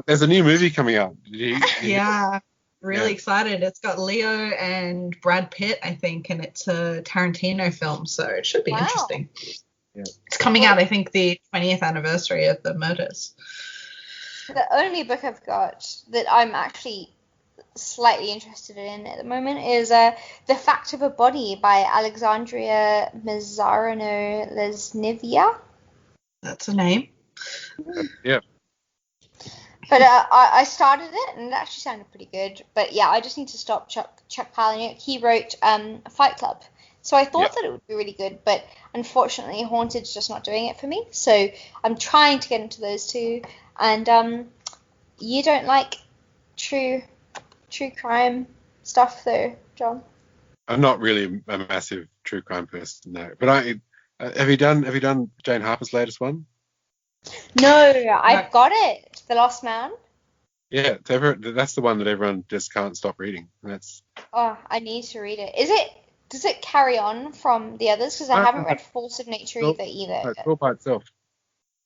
There's a new movie coming out. Yeah, really excited. It's got Leo and Brad Pitt, I think, and it's a Tarantino film, so it should be interesting. Yeah. It's coming out, I think, the 20th anniversary of the murders. The only book I've got that I'm actually slightly interested in at the moment is The Fact of a Body by Alexandria Mazzarino-Lesnivia. That's a name. Yeah. But I started it, and it actually sounded pretty good. But yeah, I just need to stop Chuck Palahniuk. He wrote Fight Club. So I thought that it would be really good, but unfortunately Haunted's just not doing it for me. So I'm trying to get into those two. And you don't like true crime stuff though, John? I'm not really a massive true crime person, no. But have you done Jane Harper's latest one? No, I've got it. The Lost Man. Yeah, that's the one that everyone just can't stop reading. Oh, I need to read it. Does it carry on from the others? Because I haven't read Force of Nature either. No, it's all by itself.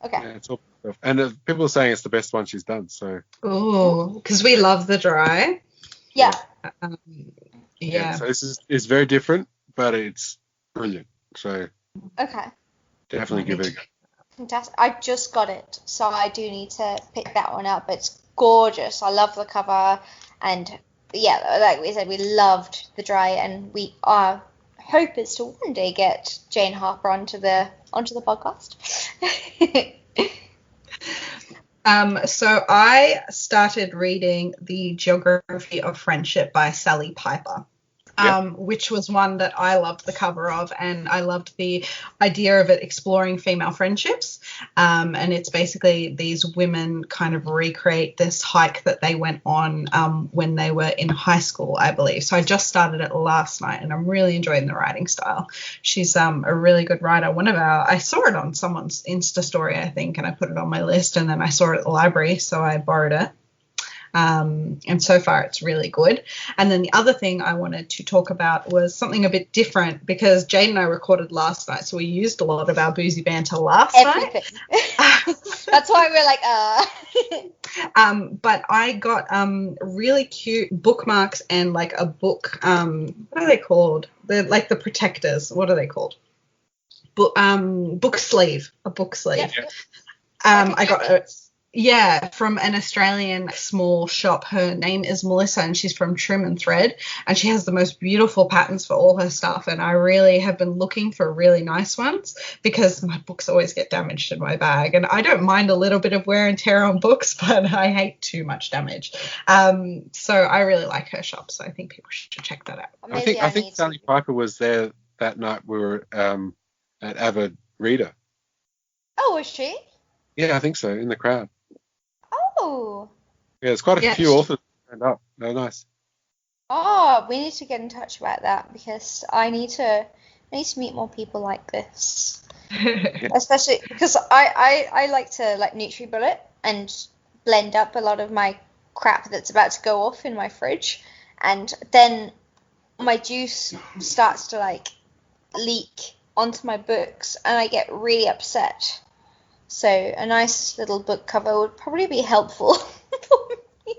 Okay. Yeah, it's all by itself. And people are saying it's the best one she's done. So. Oh, because we love The Dry. Yeah. Yeah. So this is very different, but it's brilliant. So. Okay. Definitely give it a go. Fantastic. I just got it, so I do need to pick that one up. It's gorgeous. I love the cover, and yeah, like we said, we loved The Dry, and our hope is to one day get Jane Harper onto the podcast. So I started reading The Geography of Friendship by Sally Piper. Which was one that I loved the cover of, and I loved the idea of it exploring female friendships. And it's basically these women kind of recreate this hike that they went on when they were in high school, I believe. So I just started it last night, and I'm really enjoying the writing style. She's a really good writer. I saw it on someone's Insta story, I think, and I put it on my list, and then I saw it at the library, so I borrowed it. And so far it's really good. And then the other thing I wanted to talk about was something a bit different, because Jade and I recorded last night, so we used a lot of our boozy banter last night. That's why we're like, But I got really cute bookmarks and like a book. What are they called? They're like the protectors. What are they called? Book sleeve. A book sleeve. Yep. I got from an Australian small shop. Her name is Melissa, and she's from Trim and Thread, and she has the most beautiful patterns for all her stuff, and I really have been looking for really nice ones because my books always get damaged in my bag, and I don't mind a little bit of wear and tear on books, but I hate too much damage. So I really like her shop, so I think people should check that out. I think Sally Piper was there that night we were at Avid Reader. Oh, was she? Yeah, I think so, in the crowd. Oh. Yeah, there's quite a few authors turned up. They're nice. Oh, we need to get in touch about that, because I need to meet more people like this. Especially because I like to like NutriBullet and blend up a lot of my crap that's about to go off in my fridge, and then my juice starts to like leak onto my books, and I get really upset. So a nice little book cover would probably be helpful for me.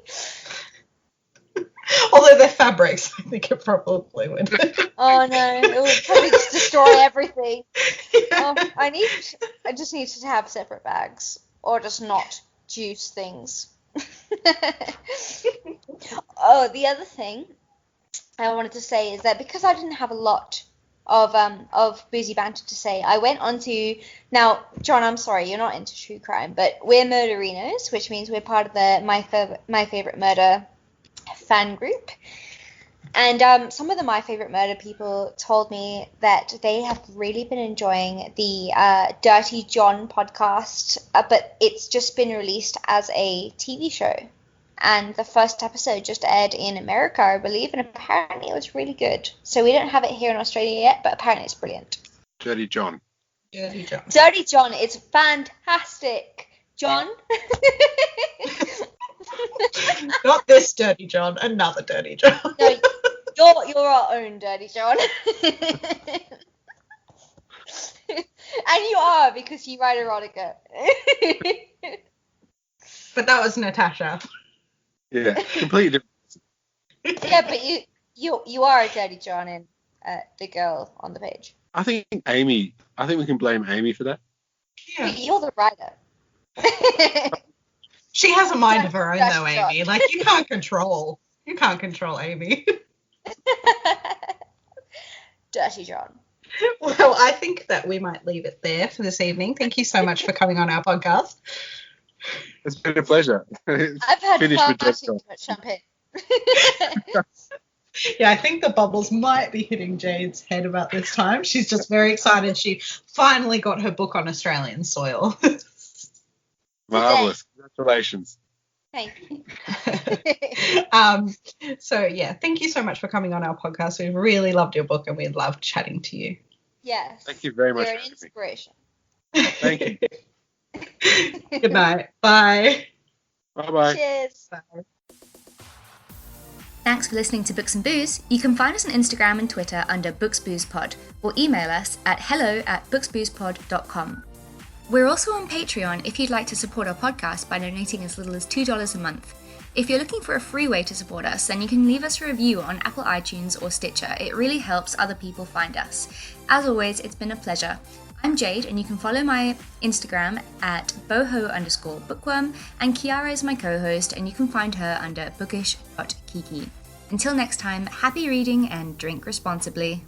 Although they're fabrics, I think it probably would. Oh no, it would probably just destroy everything. I just need to have separate bags, or just not juice things. Oh, the other thing I wanted to say is that because I didn't have a lot of boozy banter to say, I went on to, now John, I'm sorry, you're not into true crime, but we're Murderinos, which means we're part of the My Favorite Murder fan group, And some of the My Favorite Murder people told me that they have really been enjoying the Dirty John podcast, but it's just been released as a TV show. And the first episode just aired in America, I believe, and apparently it was really good. So we don't have it here in Australia yet, but apparently it's brilliant. Dirty John. Dirty John. Dirty John is fantastic. John? Not this Dirty John, another Dirty John. No, you're our own Dirty John. And you are, because you write erotica. But that was Natasha. Yeah, completely different. Yeah, but you are a Dirty John in the girl on the page. I think we can blame Amy for that. Yeah. But you're the writer. She has a mind of her own, Dirty though, John. Amy. Like, you can't control Amy. Dirty John. Well, I think that we might leave it there for this evening. Thank you so much for coming on our podcast. It's been a pleasure. I've had Finished far with too Jessica. much champagne. Yeah, I think the bubbles might be hitting Jade's head about this time. She's just very excited she finally got her book on Australian soil. Marvellous. Congratulations. Thank you. So, yeah, thank you so much for coming on our podcast. We really loved your book and we loved chatting to you. Yes. Thank you very much. You're for an having me. inspiration. Thank you. Good night. Bye. Bye-bye. Cheers. Bye. Thanks for listening to Books and Booze. You can find us on Instagram and Twitter under BooksBoozePod or email us at hello@booksboozepod.com. We're also on Patreon if you'd like to support our podcast by donating as little as $2 a month. If you're looking for a free way to support us, then you can leave us a review on Apple iTunes or Stitcher. It really helps other people find us. As always, it's been a pleasure. I'm Jade, and you can follow my Instagram at boho_bookworm, and Chiara is my co-host, and you can find her under bookish.kiki. Until next time, happy reading and drink responsibly.